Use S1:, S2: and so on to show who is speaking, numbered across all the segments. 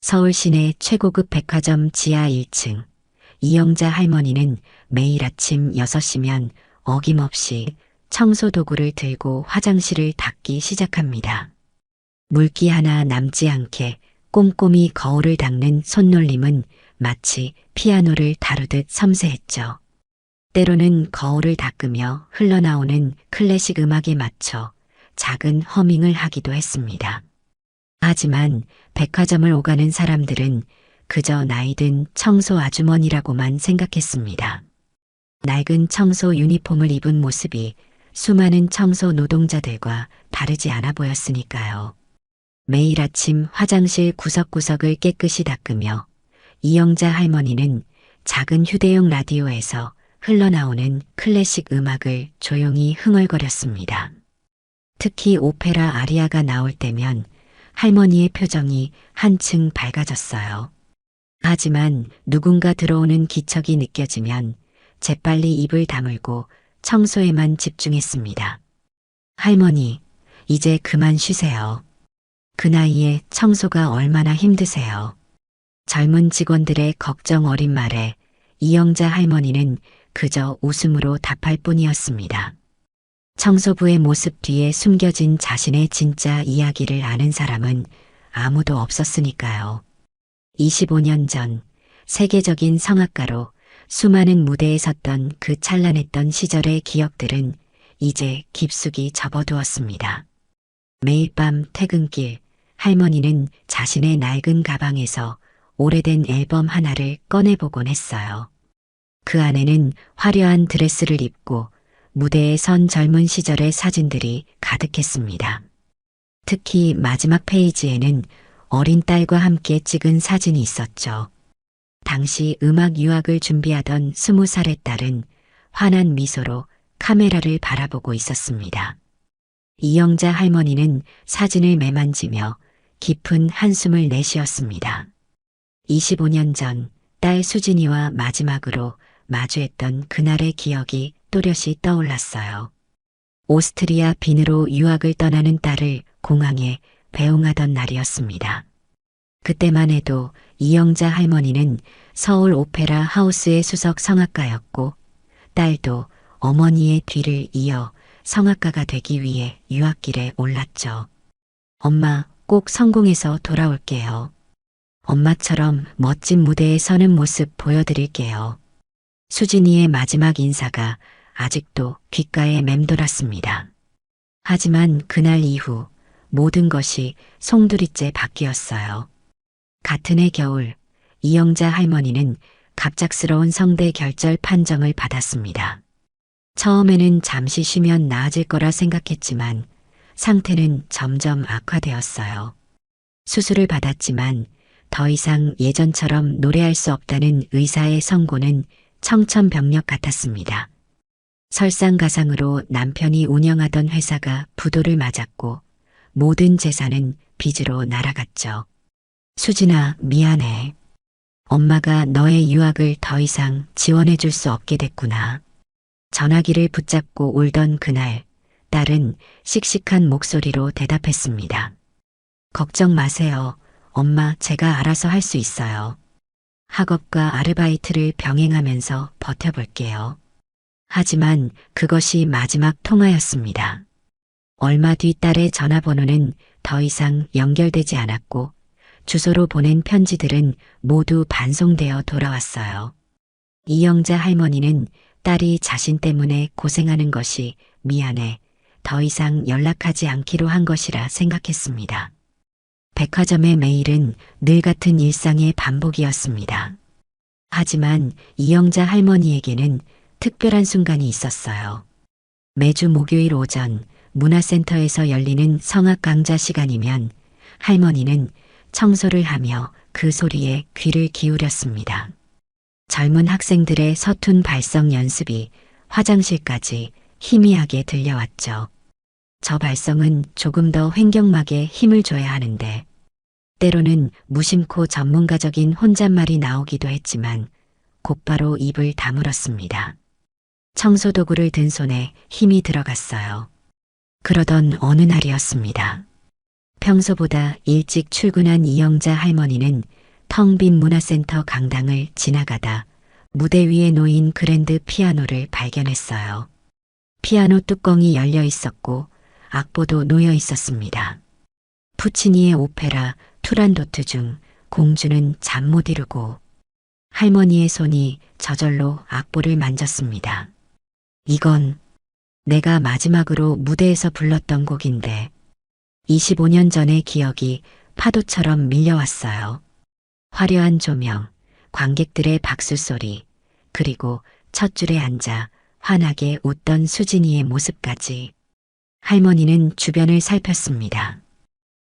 S1: 서울 시내 최고급 백화점 지하 1층. 이영자 할머니는 매일 아침 6시면 어김없이 청소 도구를 들고 화장실을 닦기 시작합니다. 물기 하나 남지 않게 꼼꼼히 거울을 닦는 손놀림은 마치 피아노를 다루듯 섬세했죠. 때로는 거울을 닦으며 흘러나오는 클래식 음악에 맞춰 작은 허밍을 하기도 했습니다. 하지만 백화점을 오가는 사람들은 그저 나이든 청소 아주머니라고만 생각했습니다. 낡은 청소 유니폼을 입은 모습이 수많은 청소 노동자들과 다르지 않아 보였으니까요. 매일 아침 화장실 구석구석을 깨끗이 닦으며 이영자 할머니는 작은 휴대용 라디오에서 흘러나오는 클래식 음악을 조용히 흥얼거렸습니다. 특히 오페라 아리아가 나올 때면 할머니의 표정이 한층 밝아졌어요. 하지만 누군가 들어오는 기척이 느껴지면 재빨리 입을 다물고 청소에만 집중했습니다. 할머니, 이제 그만 쉬세요. 그 나이에 청소가 얼마나 힘드세요. 젊은 직원들의 걱정 어린 말에 이영자 할머니는 그저 웃음으로 답할 뿐이었습니다. 청소부의 모습 뒤에 숨겨진 자신의 진짜 이야기를 아는 사람은 아무도 없었으니까요. 25년 전 세계적인 성악가로 수많은 무대에 섰던 그 찬란했던 시절의 기억들은 이제 깊숙이 접어두었습니다. 매일 밤 퇴근길 할머니는 자신의 낡은 가방에서 오래된 앨범 하나를 꺼내보곤 했어요. 그 안에는 화려한 드레스를 입고 무대에 선 젊은 시절의 사진들이 가득했습니다. 특히 마지막 페이지에는 어린 딸과 함께 찍은 사진이 있었죠. 당시 음악 유학을 준비하던 20살의 딸은 환한 미소로 카메라를 바라보고 있었습니다. 이영자 할머니는 사진을 매만지며 깊은 한숨을 내쉬었습니다. 25년 전 딸 수진이와 마지막으로 마주했던 그날의 기억이 또렷이 떠올랐어요. 오스트리아 빈으로 유학을 떠나는 딸을 공항에 배웅하던 날이었습니다. 그때만 해도 이영자 할머니는 서울 오페라 하우스의 수석 성악가였고 딸도 어머니의 뒤를 이어 성악가가 되기 위해 유학길에 올랐죠. 엄마, 꼭 성공해서 돌아올게요. 엄마처럼 멋진 무대에 서는 모습 보여드릴게요. 수진이의 마지막 인사가 아직도 귓가에 맴돌았습니다. 하지만 그날 이후 모든 것이 송두리째 바뀌었어요. 같은 해 겨울, 이영자 할머니는 갑작스러운 성대 결절 판정을 받았습니다. 처음에는 잠시 쉬면 나아질 거라 생각했지만 상태는 점점 악화되었어요. 수술을 받았지만 더 이상 예전처럼 노래할 수 없다는 의사의 선고는 청천벽력 같았습니다. 설상가상으로 남편이 운영하던 회사가 부도를 맞았고 모든 재산은 빚으로 날아갔죠. 수진아, 미안해. 엄마가 너의 유학을 더 이상 지원해 줄 수 없게 됐구나. 전화기를 붙잡고 울던 그날, 딸은 씩씩한 목소리로 대답했습니다. 걱정 마세요. 엄마, 제가 알아서 할 수 있어요. 학업과 아르바이트를 병행하면서 버텨볼게요. 하지만 그것이 마지막 통화였습니다. 얼마 뒤 딸의 전화번호는 더 이상 연결되지 않았고 주소로 보낸 편지들은 모두 반송되어 돌아왔어요. 이영자 할머니는 딸이 자신 때문에 고생하는 것이 미안해, 더 이상 연락하지 않기로 한 것이라 생각했습니다. 백화점의 매일은 늘 같은 일상의 반복이었습니다. 하지만 이영자 할머니에게는 특별한 순간이 있었어요. 매주 목요일 오전 문화센터에서 열리는 성악 강좌 시간이면 할머니는 청소를 하며 그 소리에 귀를 기울였습니다. 젊은 학생들의 서툰 발성 연습이 화장실까지 희미하게 들려왔죠. 저 발성은 조금 더 횡격막에 힘을 줘야 하는데 때로는 무심코 전문가적인 혼잣말이 나오기도 했지만 곧바로 입을 다물었습니다. 청소도구를 든 손에 힘이 들어갔어요. 그러던 어느 날이었습니다. 평소보다 일찍 출근한 이영자 할머니는 텅 빈 문화센터 강당을 지나가다 무대 위에 놓인 그랜드 피아노를 발견했어요. 피아노 뚜껑이 열려 있었고 악보도 놓여 있었습니다. 푸치니의 오페라 투란도트 중 공주는 잠 못 이루고 할머니의 손이 저절로 악보를 만졌습니다. 이건 내가 마지막으로 무대에서 불렀던 곡인데 25년 전의 기억이 파도처럼 밀려왔어요. 화려한 조명, 관객들의 박수 소리, 그리고 첫 줄에 앉아 환하게 웃던 수진이의 모습까지. 할머니는 주변을 살폈습니다.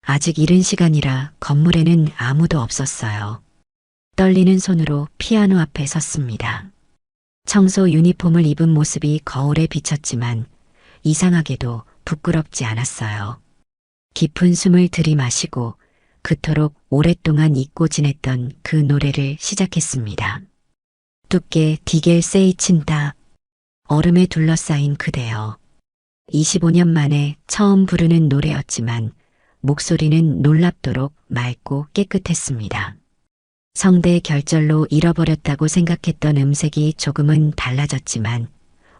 S1: 아직 이른 시간이라 건물에는 아무도 없었어요. 떨리는 손으로 피아노 앞에 섰습니다. 청소 유니폼을 입은 모습이 거울에 비쳤지만 이상하게도 부끄럽지 않았어요. 깊은 숨을 들이마시고 그토록 오랫동안 잊고 지냈던 그 노래를 시작했습니다. 뚜께 디겔 세이친다. 얼음에 둘러싸인 그대여. 25년 만에 처음 부르는 노래였지만 목소리는 놀랍도록 맑고 깨끗했습니다. 성대 결절로 잃어버렸다고 생각했던 음색이 조금은 달라졌지만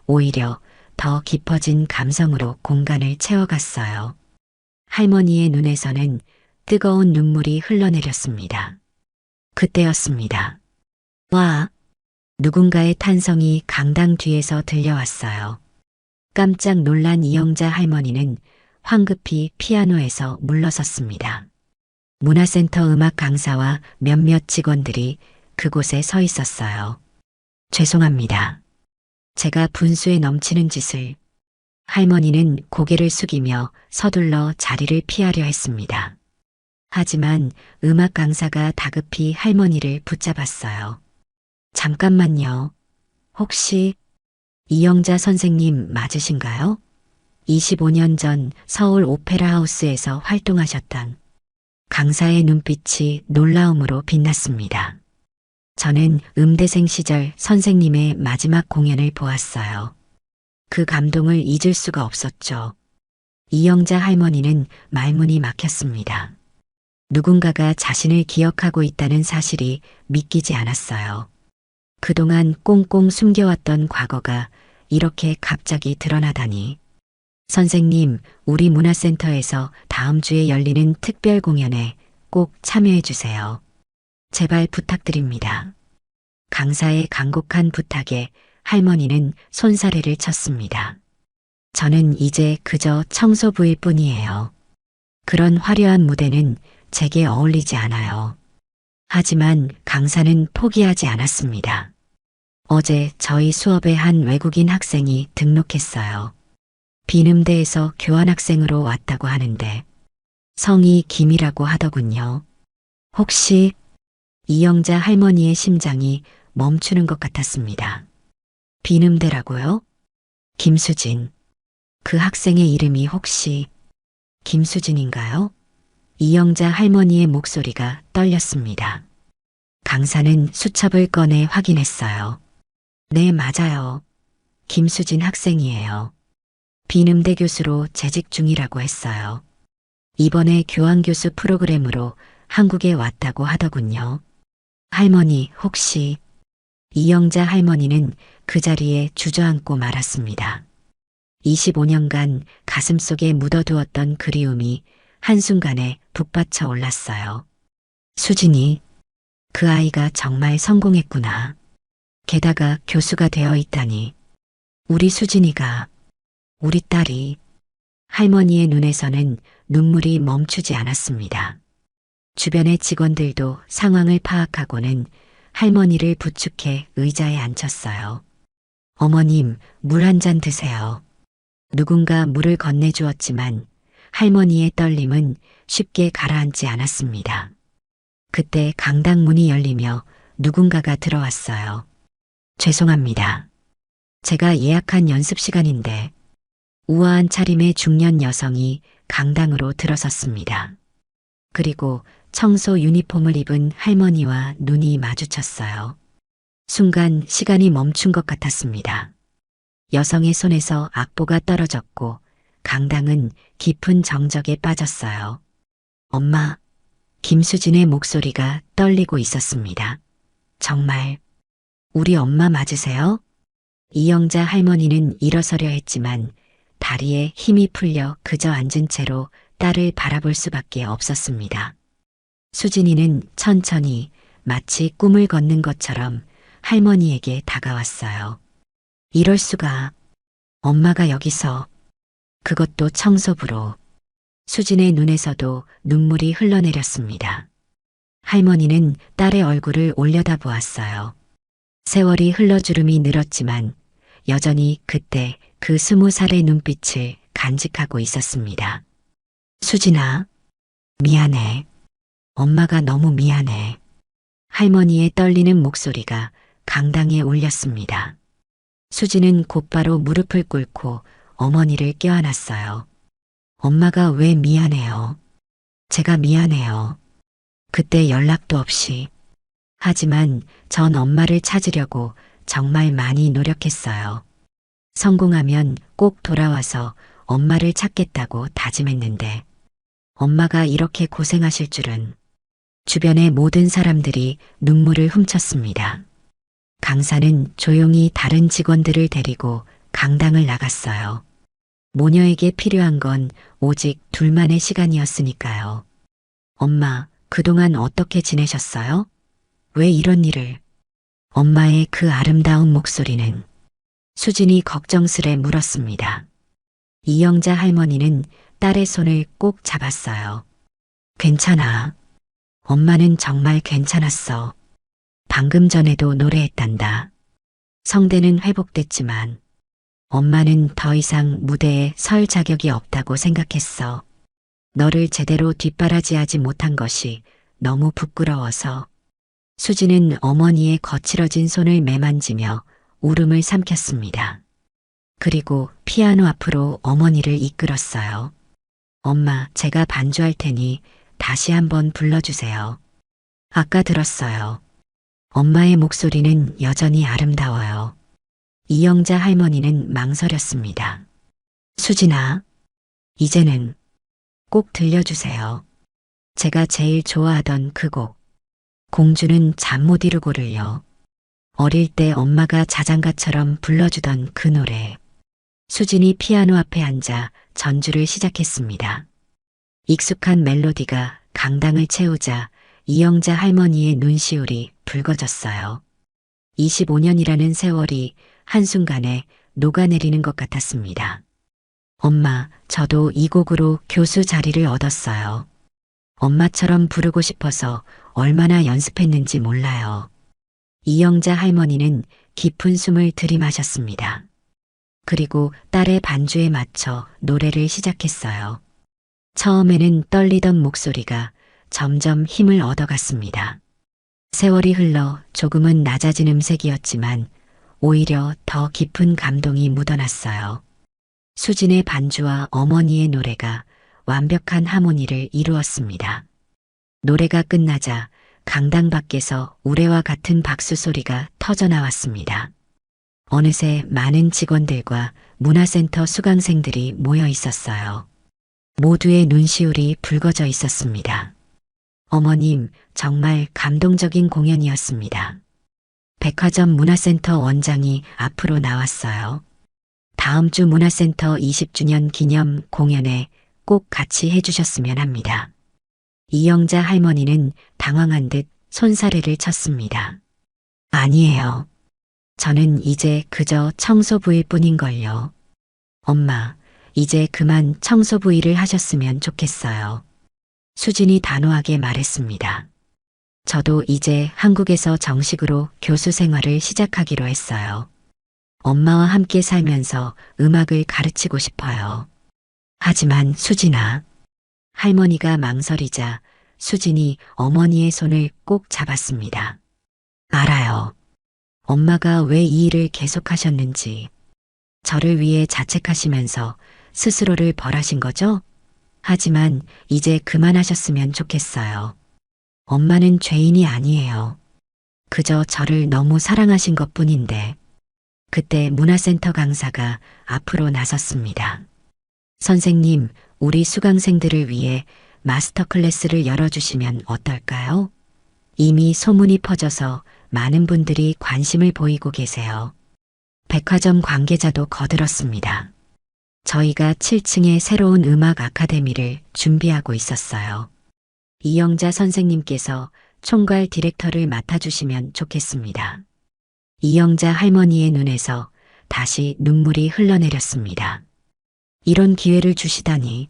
S1: 오히려 더 깊어진 감성으로 공간을 채워갔어요. 할머니의 눈에서는 뜨거운 눈물이 흘러내렸습니다. 그때였습니다. 와! 누군가의 탄성이 강당 뒤에서 들려왔어요. 깜짝 놀란 이영자 할머니는 황급히 피아노에서 물러섰습니다. 문화센터 음악 강사와 몇몇 직원들이 그곳에 서 있었어요. 죄송합니다. 제가 분수에 넘치는 짓을. 할머니는 고개를 숙이며 서둘러 자리를 피하려 했습니다. 하지만 음악 강사가 다급히 할머니를 붙잡았어요. 잠깐만요. 혹시 이영자 선생님 맞으신가요? 25년 전 서울 오페라 하우스에서 활동하셨던. 강사의 눈빛이 놀라움으로 빛났습니다. 저는 음대생 시절 선생님의 마지막 공연을 보았어요. 그 감동을 잊을 수가 없었죠. 이영자 할머니는 말문이 막혔습니다. 누군가가 자신을 기억하고 있다는 사실이 믿기지 않았어요. 그동안 꽁꽁 숨겨왔던 과거가 이렇게 갑자기 드러나다니. 선생님, 우리 문화센터에서 다음 주에 열리는 특별 공연에 꼭 참여해 주세요. 제발 부탁드립니다. 강사의 간곡한 부탁에 할머니는 손사래를 쳤습니다. 저는 이제 그저 청소부일 뿐이에요. 그런 화려한 무대는 제게 어울리지 않아요. 하지만 강사는 포기하지 않았습니다. 어제 저희 수업에 한 외국인 학생이 등록했어요. 비음대에서 교환학생으로 왔다고 하는데 성이 김이라고 하더군요. 혹시 이영자 할머니의 심장이 멈추는 것 같았습니다. 비음대라고요? 김수진. 그 학생의 이름이 혹시 김수진인가요? 이영자 할머니의 목소리가 떨렸습니다. 강사는 수첩을 꺼내 확인했어요. 네, 맞아요. 김수진 학생이에요. 비음대 교수로 재직 중이라고 했어요. 이번에 교환교수 프로그램으로 한국에 왔다고 하더군요. 할머니, 혹시 이영자 할머니는 그 자리에 주저앉고 말았습니다. 25년간 가슴속에 묻어두었던 그리움이 한순간에 북받쳐 올랐어요. 수진이, 그 아이가 정말 성공했구나. 게다가 교수가 되어 있다니. 우리 수진이가, 우리 딸이. 할머니의 눈에서는 눈물이 멈추지 않았습니다. 주변의 직원들도 상황을 파악하고는 할머니를 부축해 의자에 앉혔어요. 어머님, 물 한 잔 드세요. 누군가 물을 건네주었지만 할머니의 떨림은 쉽게 가라앉지 않았습니다. 그때 강당 문이 열리며 누군가가 들어왔어요. 죄송합니다. 제가 예약한 연습 시간인데. 우아한 차림의 중년 여성이 강당으로 들어섰습니다. 그리고 청소 유니폼을 입은 할머니와 눈이 마주쳤어요. 순간 시간이 멈춘 것 같았습니다. 여성의 손에서 악보가 떨어졌고 강당은 깊은 정적에 빠졌어요. 엄마, 김수진의 목소리가 떨리고 있었습니다. 정말 우리 엄마 맞으세요? 이영자 할머니는 일어서려 했지만 다리에 힘이 풀려 그저 앉은 채로 딸을 바라볼 수밖에 없었습니다. 수진이는 천천히 마치 꿈을 걷는 것처럼 할머니에게 다가왔어요. 이럴 수가. 엄마가 여기서. 그것도 청소부로. 수진의 눈에서도 눈물이 흘러내렸습니다. 할머니는 딸의 얼굴을 올려다보았어요. 세월이 흘러주름이 늘었지만 여전히 그때 그 20살의 눈빛을 간직하고 있었습니다. 수진아, 미안해. 엄마가 너무 미안해. 할머니의 떨리는 목소리가 강당에 울렸습니다. 수진은 곧바로 무릎을 꿇고 어머니를 껴안았어요. 엄마가 왜 미안해요? 제가 미안해요. 그때 연락도 없이. 하지만 전 엄마를 찾으려고 정말 많이 노력했어요. 성공하면 꼭 돌아와서 엄마를 찾겠다고 다짐했는데 엄마가 이렇게 고생하실 줄은. 주변의 모든 사람들이 눈물을 훔쳤습니다. 강사는 조용히 다른 직원들을 데리고 강당을 나갔어요. 모녀에게 필요한 건 오직 둘만의 시간이었으니까요. 엄마, 그동안 어떻게 지내셨어요? 왜 이런 일을? 엄마의 그 아름다운 목소리는. 수진이 걱정스레 물었습니다. 이영자 할머니는 딸의 손을 꼭 잡았어요. 괜찮아. 엄마는 정말 괜찮았어. 방금 전에도 노래했단다. 성대는 회복됐지만 엄마는 더 이상 무대에 설 자격이 없다고 생각했어. 너를 제대로 뒷바라지하지 못한 것이 너무 부끄러워서. 수지는 어머니의 거칠어진 손을 매만지며 울음을 삼켰습니다. 그리고 피아노 앞으로 어머니를 이끌었어요. 엄마, 제가 반주할 테니 다시 한번 불러주세요. 아까 들었어요. 엄마의 목소리는 여전히 아름다워요. 이영자 할머니는 망설였습니다. 수진아, 이제는 꼭 들려주세요. 제가 제일 좋아하던 그 곡. 공주는 잠 못 이루고를요. 어릴 때 엄마가 자장가처럼 불러주던 그 노래. 수진이 피아노 앞에 앉아 전주를 시작했습니다. 익숙한 멜로디가 강당을 채우자 이영자 할머니의 눈시울이 붉어졌어요. 25년이라는 세월이 한순간에 녹아내리는 것 같았습니다. 엄마, 저도 이 곡으로 교수 자리를 얻었어요. 엄마처럼 부르고 싶어서 얼마나 연습했는지 몰라요. 이영자 할머니는 깊은 숨을 들이마셨습니다. 그리고 딸의 반주에 맞춰 노래를 시작했어요. 처음에는 떨리던 목소리가 점점 힘을 얻어갔습니다. 세월이 흘러 조금은 낮아진 음색이었지만 오히려 더 깊은 감동이 묻어났어요. 수진의 반주와 어머니의 노래가 완벽한 하모니를 이루었습니다. 노래가 끝나자 강당 밖에서 우레와 같은 박수 소리가 터져나왔습니다. 어느새 많은 직원들과 문화센터 수강생들이 모여 있었어요. 모두의 눈시울이 붉어져 있었습니다. 어머님, 정말 감동적인 공연이었습니다. 백화점 문화센터 원장이 앞으로 나왔어요. 다음 주 문화센터 20주년 기념 공연에 꼭 같이 해주셨으면 합니다. 이영자 할머니는 당황한 듯 손사래를 쳤습니다. 아니에요. 저는 이제 그저 청소부일 뿐인걸요. 엄마, 이제 그만 청소부 일을 하셨으면 좋겠어요. 수진이 단호하게 말했습니다. 저도 이제 한국에서 정식으로 교수 생활을 시작하기로 했어요. 엄마와 함께 살면서 음악을 가르치고 싶어요. 하지만 수진아. 할머니가 망설이자 수진이 어머니의 손을 꼭 잡았습니다. 알아요. 엄마가 왜 이 일을 계속하셨는지. 저를 위해 자책하시면서 스스로를 벌하신 거죠? 하지만 이제 그만하셨으면 좋겠어요. 엄마는 죄인이 아니에요. 그저 저를 너무 사랑하신 것뿐인데. 그때 문화센터 강사가 앞으로 나섰습니다. 선생님, 우리 수강생들을 위해 마스터 클래스를 열어주시면 어떨까요? 이미 소문이 퍼져서 많은 분들이 관심을 보이고 계세요. 백화점 관계자도 거들었습니다. 저희가 7층에 새로운 음악 아카데미를 준비하고 있었어요. 이영자 선생님께서 총괄 디렉터를 맡아주시면 좋겠습니다. 이영자 할머니의 눈에서 다시 눈물이 흘러내렸습니다. 이런 기회를 주시다니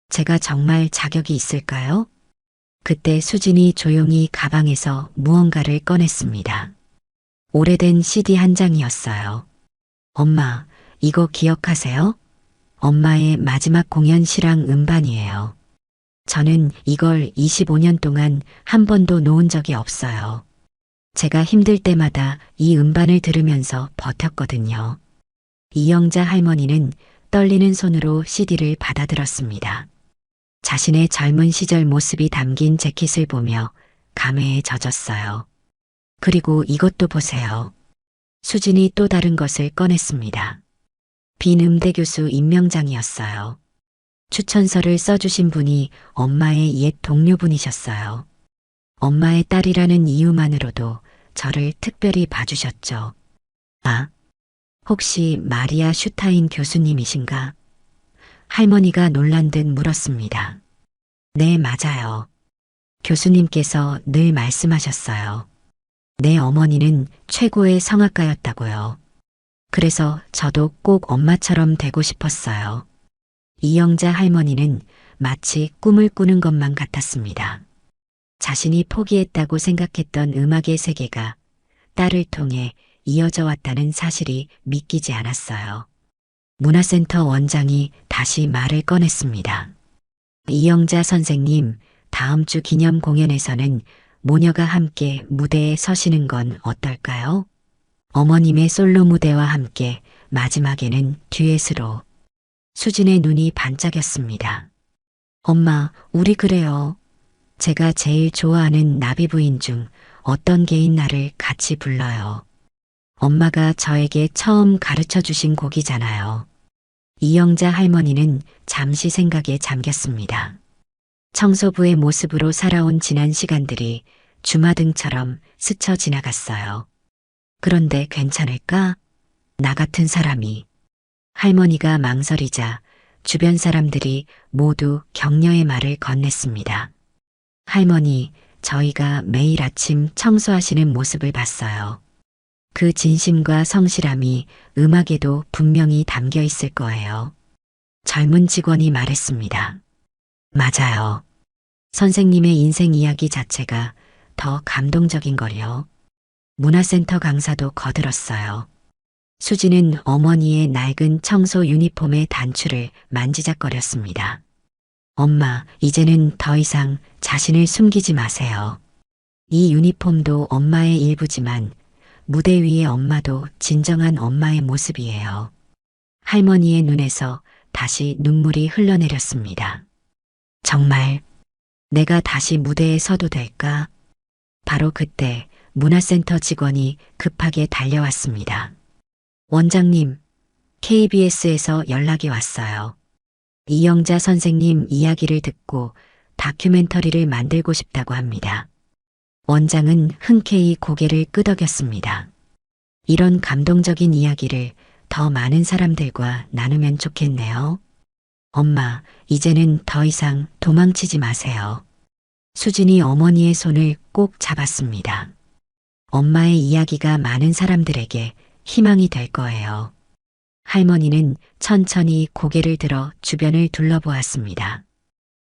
S1: 제가 정말 자격이 있을까요? 그때 수진이 조용히 가방에서 무언가를 꺼냈습니다. 오래된 CD 한 장이었어요. 엄마, 이거 기억하세요? 엄마의 마지막 공연 실황 음반이에요. 저는 이걸 25년 동안 한 번도 놓은 적이 없어요. 제가 힘들 때마다 이 음반을 들으면서 버텼거든요. 이영자 할머니는 떨리는 손으로 CD를 받아들었습니다. 자신의 젊은 시절 모습이 담긴 재킷을 보며 감회에 젖었어요. 그리고 이것도 보세요. 수진이 또 다른 것을 꺼냈습니다. 빈 음대 교수 임명장이었어요. 추천서를 써주신 분이 엄마의 옛 동료분이셨어요. 엄마의 딸이라는 이유만으로도 저를 특별히 봐주셨죠. 아, 혹시 마리아 슈타인 교수님이신가? 할머니가 놀란 듯 물었습니다. 네, 맞아요. 교수님께서 늘 말씀하셨어요. 내 어머니는 최고의 성악가였다고요. 그래서 저도 꼭 엄마처럼 되고 싶었어요. 이영자 할머니는 마치 꿈을 꾸는 것만 같았습니다. 자신이 포기했다고 생각했던 음악의 세계가 딸을 통해 이어져 왔다는 사실이 믿기지 않았어요. 문화센터 원장이 다시 말을 꺼냈습니다. 이영자 선생님, 다음 주 기념 공연에서는 모녀가 함께 무대에 서시는 건 어떨까요? 어머님의 솔로 무대와 함께 마지막에는 듀엣으로. 수진의 눈이 반짝였습니다. 엄마, 우리 그래요. 제가 제일 좋아하는 나비 부인 중 어떤 개인 나를 같이 불러요. 엄마가 저에게 처음 가르쳐 주신 곡이잖아요. 이영자 할머니는 잠시 생각에 잠겼습니다. 청소부의 모습으로 살아온 지난 시간들이 주마등처럼 스쳐 지나갔어요. 그런데 괜찮을까? 나 같은 사람이. 할머니가 망설이자 주변 사람들이 모두 격려의 말을 건넸습니다. 할머니, 저희가 매일 아침 청소하시는 모습을 봤어요. 그 진심과 성실함이 음악에도 분명히 담겨 있을 거예요. 젊은 직원이 말했습니다. 맞아요. 선생님의 인생 이야기 자체가 더 감동적인 걸요. 문화센터 강사도 거들었어요. 수지는 어머니의 낡은 청소 유니폼의 단추를 만지작거렸습니다. 엄마, 이제는 더 이상 자신을 숨기지 마세요. 이 유니폼도 엄마의 일부지만 무대 위의 엄마도 진정한 엄마의 모습이에요. 할머니의 눈에서 다시 눈물이 흘러내렸습니다. 정말 내가 다시 무대에 서도 될까? 바로 그때 문화센터 직원이 급하게 달려왔습니다. 원장님, KBS에서 연락이 왔어요. 이영자 선생님 이야기를 듣고 다큐멘터리를 만들고 싶다고 합니다. 원장은 흔쾌히 고개를 끄덕였습니다. 이런 감동적인 이야기를 더 많은 사람들과 나누면 좋겠네요. 엄마, 이제는 더 이상 도망치지 마세요. 수진이 어머니의 손을 꼭 잡았습니다. 엄마의 이야기가 많은 사람들에게 희망이 될 거예요. 할머니는 천천히 고개를 들어 주변을 둘러보았습니다.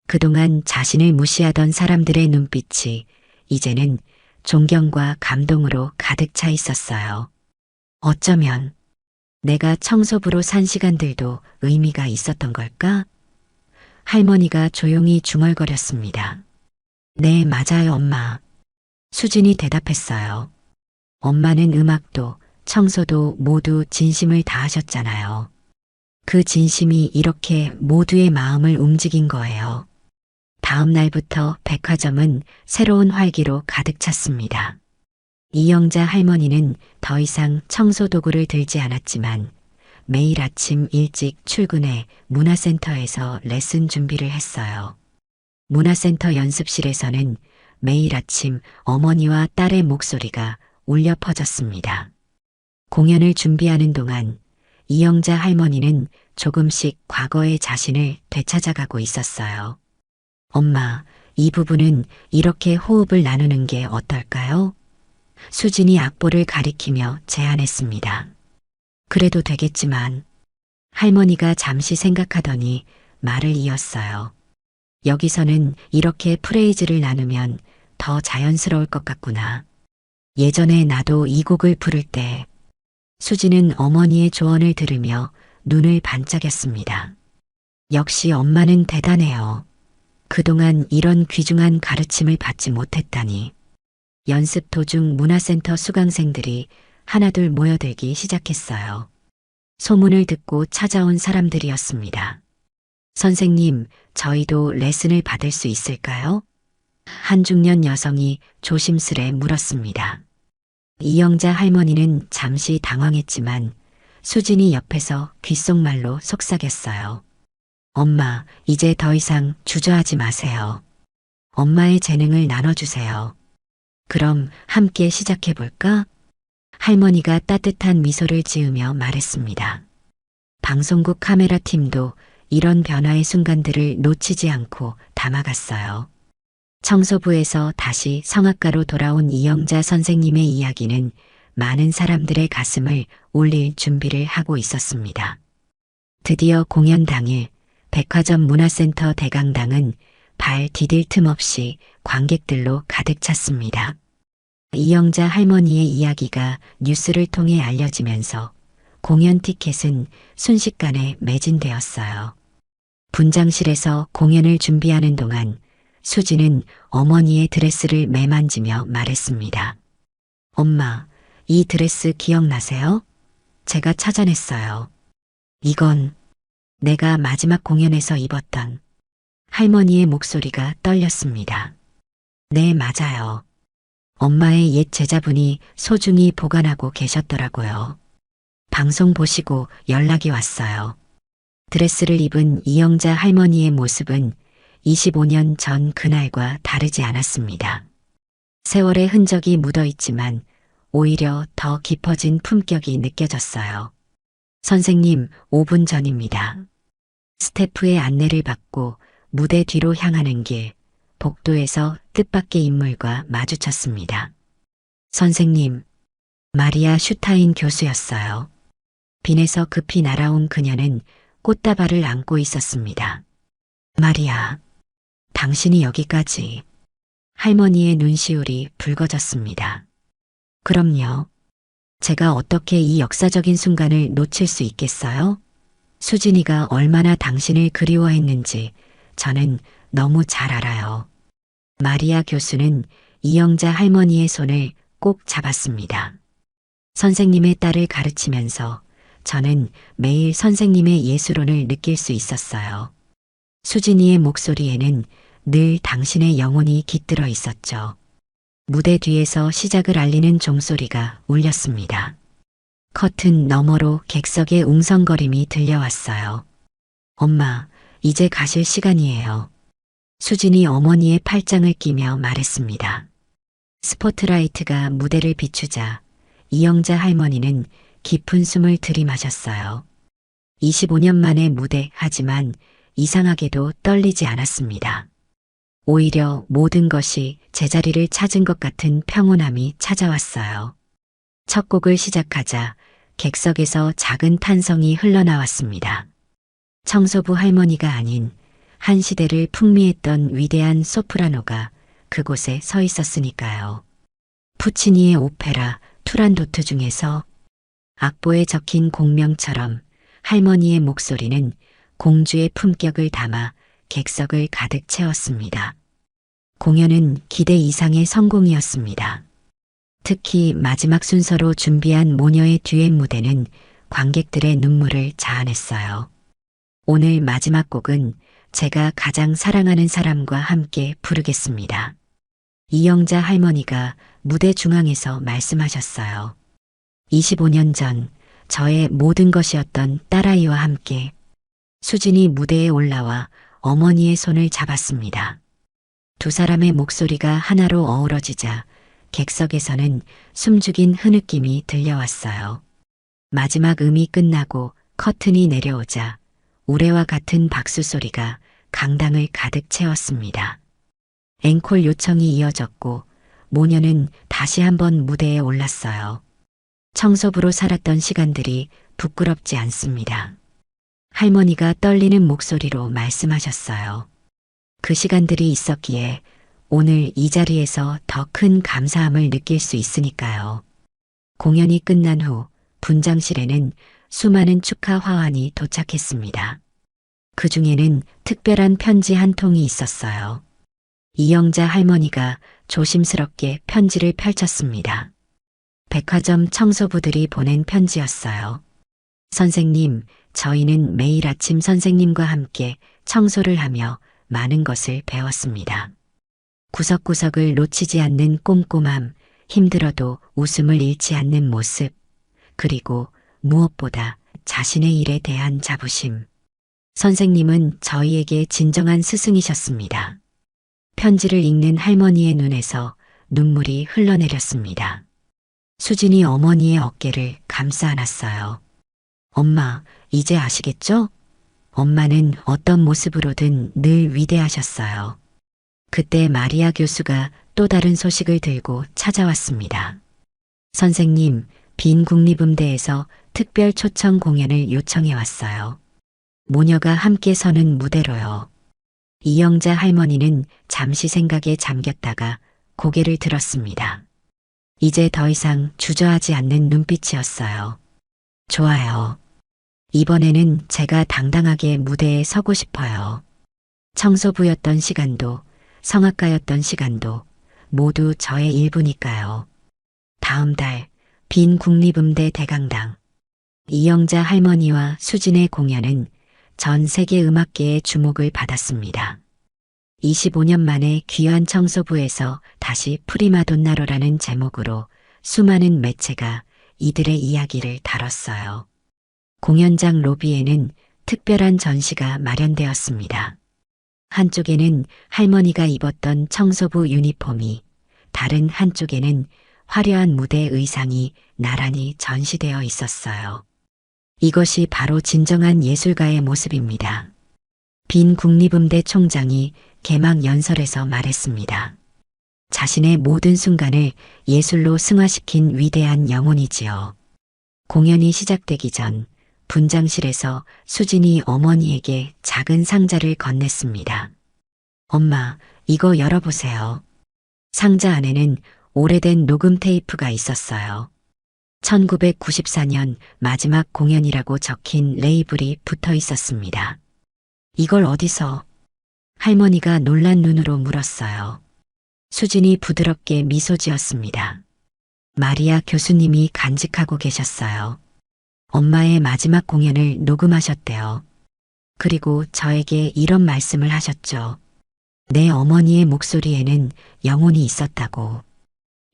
S1: 그동안 자신을 무시하던 사람들의 눈빛이 이제는 존경과 감동으로 가득 차 있었어요. 어쩌면 내가 청소부로 산 시간들도 의미가 있었던 걸까? 할머니가 조용히 중얼거렸습니다. 네, 맞아요, 엄마. 수진이 대답했어요. 엄마는 음악도 청소도 모두 진심을 다하셨잖아요. 그 진심이 이렇게 모두의 마음을 움직인 거예요. 다음 날부터 백화점은 새로운 활기로 가득 찼습니다. 이영자 할머니는 더 이상 청소 도구를 들지 않았지만 매일 아침 일찍 출근해 문화센터에서 레슨 준비를 했어요. 문화센터 연습실에서는 매일 아침 어머니와 딸의 목소리가 울려 퍼졌습니다. 공연을 준비하는 동안 이영자 할머니는 조금씩 과거의 자신을 되찾아가고 있었어요. 엄마, 이 부분은 이렇게 호흡을 나누는 게 어떨까요? 수진이 악보를 가리키며 제안했습니다. 그래도 되겠지만 할머니가 잠시 생각하더니 말을 이었어요. 여기서는 이렇게 프레이즈를 나누면 더 자연스러울 것 같구나. 예전에 나도 이 곡을 부를 때 수지는 어머니의 조언을 들으며 눈을 반짝였습니다. 역시 엄마는 대단해요. 그동안 이런 귀중한 가르침을 받지 못했다니. 연습 도중 문화센터 수강생들이 하나둘 모여들기 시작했어요. 소문을 듣고 찾아온 사람들이었습니다. 선생님, 저희도 레슨을 받을 수 있을까요? 한 중년 여성이 조심스레 물었습니다. 이영자 할머니는 잠시 당황했지만 수진이 옆에서 귓속말로 속삭였어요. 엄마, 이제 더 이상 주저하지 마세요. 엄마의 재능을 나눠주세요. 그럼 함께 시작해볼까? 할머니가 따뜻한 미소를 지으며 말했습니다. 방송국 카메라 팀도 이런 변화의 순간들을 놓치지 않고 담아갔어요. 청소부에서 다시 성악가로 돌아온 이영자 선생님의 이야기는 많은 사람들의 가슴을 울릴 준비를 하고 있었습니다. 드디어 공연 당일 백화점 문화센터 대강당은 발 디딜 틈 없이 관객들로 가득 찼습니다. 이영자 할머니의 이야기가 뉴스를 통해 알려지면서 공연 티켓은 순식간에 매진되었어요. 분장실에서 공연을 준비하는 동안 수지는 어머니의 드레스를 매만지며 말했습니다. 엄마, 이 드레스 기억나세요? 제가 찾아냈어요. 이건 내가 마지막 공연에서 입었던. 할머니의 목소리가 떨렸습니다. 네, 맞아요. 엄마의 옛 제자분이 소중히 보관하고 계셨더라고요. 방송 보시고 연락이 왔어요. 드레스를 입은 이영자 할머니의 모습은 25년 전 그날과 다르지 않았습니다. 세월의 흔적이 묻어 있지만 오히려 더 깊어진 품격이 느껴졌어요. 선생님, 5분 전입니다. 스태프의 안내를 받고 무대 뒤로 향하는 길, 복도에서 뜻밖의 인물과 마주쳤습니다. 선생님, 마리아 슈타인 교수였어요. 빈에서 급히 날아온 그녀는 꽃다발을 안고 있었습니다. 마리아, 당신이 여기까지. 할머니의 눈시울이 붉어졌습니다. 그럼요. 제가 어떻게 이 역사적인 순간을 놓칠 수 있겠어요? 수진이가 얼마나 당신을 그리워했는지 저는 너무 잘 알아요. 마리아 교수는 이영자 할머니의 손을 꼭 잡았습니다. 선생님의 딸을 가르치면서 저는 매일 선생님의 예술혼을 느낄 수 있었어요. 수진이의 목소리에는 늘 당신의 영혼이 깃들어 있었죠. 무대 뒤에서 시작을 알리는 종소리가 울렸습니다. 커튼 너머로 객석의 웅성거림이 들려왔어요. 엄마, 이제 가실 시간이에요. 수진이 어머니의 팔짱을 끼며 말했습니다. 스포트라이트가 무대를 비추자 이영자 할머니는 깊은 숨을 들이마셨어요. 25년 만의 무대 하지만 이상하게도 떨리지 않았습니다. 오히려 모든 것이 제자리를 찾은 것 같은 평온함이 찾아왔어요. 첫 곡을 시작하자 객석에서 작은 탄성이 흘러나왔습니다. 청소부 할머니가 아닌 한 시대를 풍미했던 위대한 소프라노가 그곳에 서 있었으니까요. 푸치니의 오페라 투란도트 중에서 악보에 적힌 곡명처럼 할머니의 목소리는 공주의 품격을 담아 객석을 가득 채웠습니다. 공연은 기대 이상의 성공이었습니다. 특히 마지막 순서로 준비한 모녀의 듀엣 무대는 관객들의 눈물을 자아냈어요. 오늘 마지막 곡은 제가 가장 사랑하는 사람과 함께 부르겠습니다. 이영자 할머니가 무대 중앙에서 말씀하셨어요. 25년 전 저의 모든 것이었던 딸아이와 함께 수진이 무대에 올라와 어머니의 손을 잡았습니다. 두 사람의 목소리가 하나로 어우러지자 객석에서는 숨죽인 흐느낌이 들려왔어요. 마지막 음이 끝나고 커튼이 내려오자 우레와 같은 박수 소리가 강당을 가득 채웠습니다. 앵콜 요청이 이어졌고 모녀는 다시 한번 무대에 올랐어요. 청소부로 살았던 시간들이 부끄럽지 않습니다. 할머니가 떨리는 목소리로 말씀하셨어요. 그 시간들이 있었기에 오늘 이 자리에서 더 큰 감사함을 느낄 수 있으니까요. 공연이 끝난 후 분장실에는 수많은 축하 화환이 도착했습니다. 그 중에는 특별한 편지 한 통이 있었어요. 이영자 할머니가 조심스럽게 편지를 펼쳤습니다. 백화점 청소부들이 보낸 편지였어요. 선생님, 저희는 매일 아침 선생님과 함께 청소를 하며 많은 것을 배웠습니다. 구석구석을 놓치지 않는 꼼꼼함, 힘들어도 웃음을 잃지 않는 모습, 그리고 무엇보다 자신의 일에 대한 자부심. 선생님은 저희에게 진정한 스승이셨습니다. 편지를 읽는 할머니의 눈에서 눈물이 흘러내렸습니다. 수진이 어머니의 어깨를 감싸 안았어요. 엄마, 이제 아시겠죠? 엄마는 어떤 모습으로든 늘 위대하셨어요. 그때 마리아 교수가 또 다른 소식을 들고 찾아왔습니다. 선생님, 빈 국립음대에서 특별 초청 공연을 요청해 왔어요. 모녀가 함께 서는 무대로요. 이영자 할머니는 잠시 생각에 잠겼다가 고개를 들었습니다. 이제 더 이상 주저하지 않는 눈빛이었어요. 좋아요. 이번에는 제가 당당하게 무대에 서고 싶어요. 청소부였던 시간도, 성악가였던 시간도 모두 저의 일부니까요. 다음 달 빈 국립음대 대강당. 이영자 할머니와 수진의 공연은 전 세계 음악계의 주목을 받았습니다. 25년 만에 귀한 청소부에서 다시 프리마돈나로라는 제목으로 수많은 매체가 이들의 이야기를 다뤘어요. 공연장 로비에는 특별한 전시가 마련되었습니다. 한쪽에는 할머니가 입었던 청소부 유니폼이, 다른 한쪽에는 화려한 무대 의상이 나란히 전시되어 있었어요. 이것이 바로 진정한 예술가의 모습입니다. 빈 국립음대 총장이 개막 연설에서 말했습니다. 자신의 모든 순간을 예술로 승화시킨 위대한 영혼이지요. 공연이 시작되기 전 분장실에서 수진이 어머니에게 작은 상자를 건넸습니다. 엄마, 이거 열어보세요. 상자 안에는 오래된 녹음 테이프가 있었어요. 1994년 마지막 공연이라고 적힌 레이블이 붙어 있었습니다. 이걸 어디서? 할머니가 놀란 눈으로 물었어요. 수진이 부드럽게 미소 지었습니다. 마리아 교수님이 간직하고 계셨어요. 엄마의 마지막 공연을 녹음하셨대요. 그리고 저에게 이런 말씀을 하셨죠. 내 어머니의 목소리에는 영혼이 있었다고.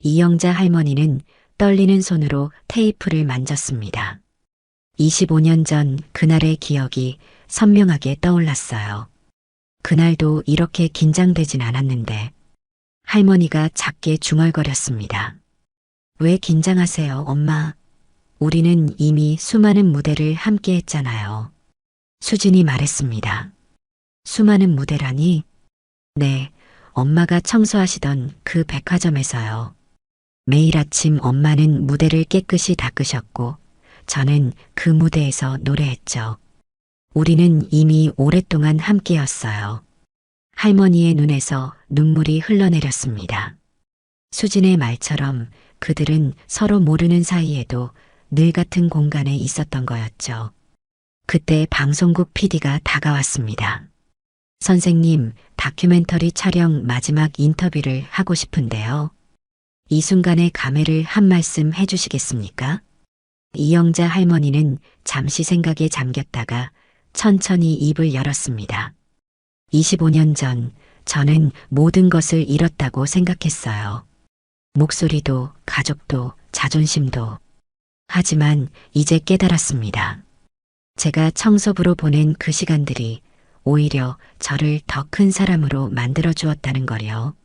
S1: 이영자 할머니는 떨리는 손으로 테이프를 만졌습니다. 25년 전 그날의 기억이 선명하게 떠올랐어요. 그날도 이렇게 긴장되진 않았는데 할머니가 작게 중얼거렸습니다. 왜 긴장하세요, 엄마? 우리는 이미 수많은 무대를 함께 했잖아요. 수진이 말했습니다. 수많은 무대라니? 네, 엄마가 청소하시던 그 백화점에서요. 매일 아침 엄마는 무대를 깨끗이 닦으셨고 저는 그 무대에서 노래했죠. 우리는 이미 오랫동안 함께였어요. 할머니의 눈에서 눈물이 흘러내렸습니다. 수진의 말처럼 그들은 서로 모르는 사이에도 늘 같은 공간에 있었던 거였죠. 그때 방송국 PD가 다가왔습니다. 선생님, 다큐멘터리 촬영 마지막 인터뷰를 하고 싶은데요. 이 순간의 감회를 한 말씀 해주시겠습니까? 이영자 할머니는 잠시 생각에 잠겼다가 천천히 입을 열었습니다. 25년 전 저는 모든 것을 잃었다고 생각했어요. 목소리도, 가족도, 자존심도. 하지만 이제 깨달았습니다. 제가 청소부로 보낸 그 시간들이 오히려 저를 더 큰 사람으로 만들어 주었다는 거요.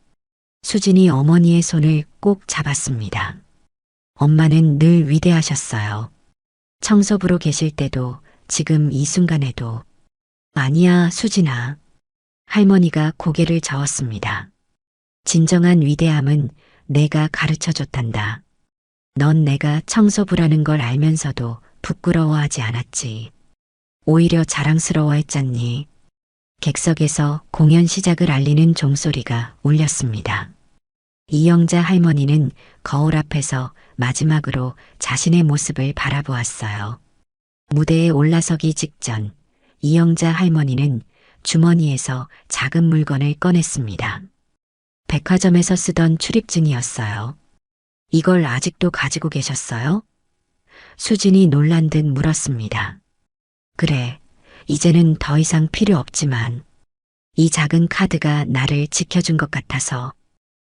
S1: 수진이 어머니의 손을 꼭 잡았습니다. 엄마는 늘 위대하셨어요. 청소부로 계실 때도 지금 이 순간에도. 아니야, 수진아. 할머니가 고개를 저었습니다. 진정한 위대함은 내가 가르쳐 줬단다. 넌 내가 청소부라는 걸 알면서도 부끄러워하지 않았지. 오히려 자랑스러워했잖니. 객석에서 공연 시작을 알리는 종소리가 울렸습니다. 이영자 할머니는 거울 앞에서 마지막으로 자신의 모습을 바라보았어요. 무대에 올라서기 직전 이영자 할머니는 주머니에서 작은 물건을 꺼냈습니다. 백화점에서 쓰던 출입증이었어요. 이걸 아직도 가지고 계셨어요? 수진이 놀란 듯 물었습니다. 그래, 이제는 더 이상 필요 없지만 이 작은 카드가 나를 지켜준 것 같아서.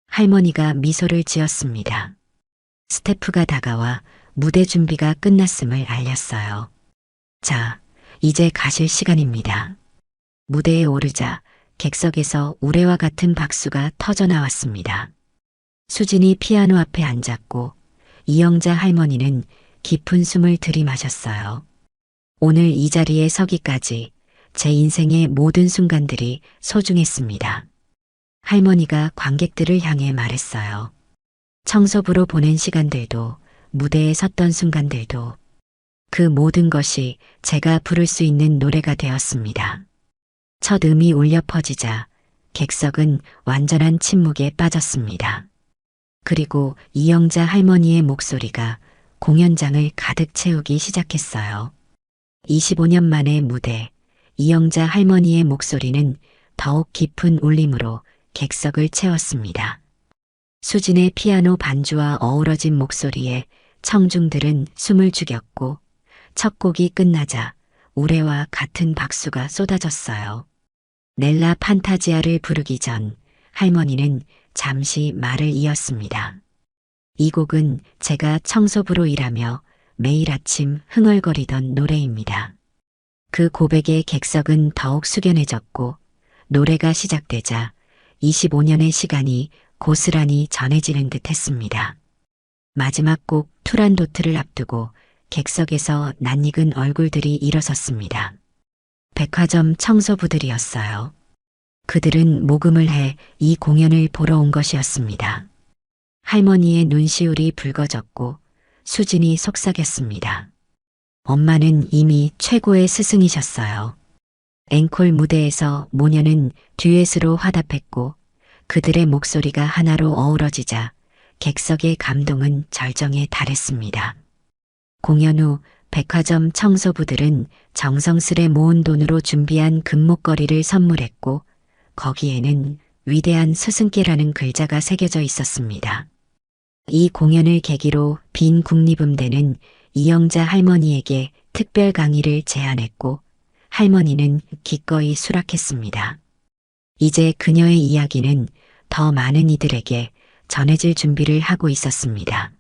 S1: 할머니가 미소를 지었습니다. 스태프가 다가와 무대 준비가 끝났음을 알렸어요. 자, 이제 가실 시간입니다. 무대에 오르자 객석에서 우레와 같은 박수가 터져 나왔습니다. 수진이 피아노 앞에 앉았고 이영자 할머니는 깊은 숨을 들이마셨어요. 오늘 이 자리에 서기까지 제 인생의 모든 순간들이 소중했습니다. 할머니가 관객들을 향해 말했어요. 청소부로 보낸 시간들도, 무대에 섰던 순간들도, 그 모든 것이 제가 부를 수 있는 노래가 되었습니다. 첫 음이 울려 퍼지자 객석은 완전한 침묵에 빠졌습니다. 그리고 이영자 할머니의 목소리가 공연장을 가득 채우기 시작했어요. 25년 만의 무대, 이영자 할머니의 목소리는 더욱 깊은 울림으로 객석을 채웠습니다. 수진의 피아노 반주와 어우러진 목소리에 청중들은 숨을 죽였고 첫 곡이 끝나자 우레와 같은 박수가 쏟아졌어요. 넬라 판타지아를 부르기 전 할머니는 잠시 말을 이었습니다. 이 곡은 제가 청소부로 일하며 매일 아침 흥얼거리던 노래입니다. 그 고백에 객석은 더욱 숙연해졌고 노래가 시작되자 25년의 시간이 고스란히 전해지는 듯 했습니다. 마지막 곡 투란도트를 앞두고 객석에서 낯익은 얼굴들이 일어섰습니다. 백화점 청소부들이었어요. 그들은 모금을 해 이 공연을 보러 온 것이었습니다. 할머니의 눈시울이 붉어졌고 수진이 속삭였습니다. 엄마는 이미 최고의 스승이셨어요. 앵콜 무대에서 모녀는 듀엣으로 화답했고 그들의 목소리가 하나로 어우러지자 객석의 감동은 절정에 달했습니다. 공연 후 백화점 청소부들은 정성스레 모은 돈으로 준비한 금목걸이를 선물했고 거기에는 위대한 스승께라는 글자가 새겨져 있었습니다. 이 공연을 계기로 빈 국립음대는 이영자 할머니에게 특별 강의를 제안했고 할머니는 기꺼이 수락했습니다. 이제 그녀의 이야기는 더 많은 이들에게 전해질 준비를 하고 있었습니다.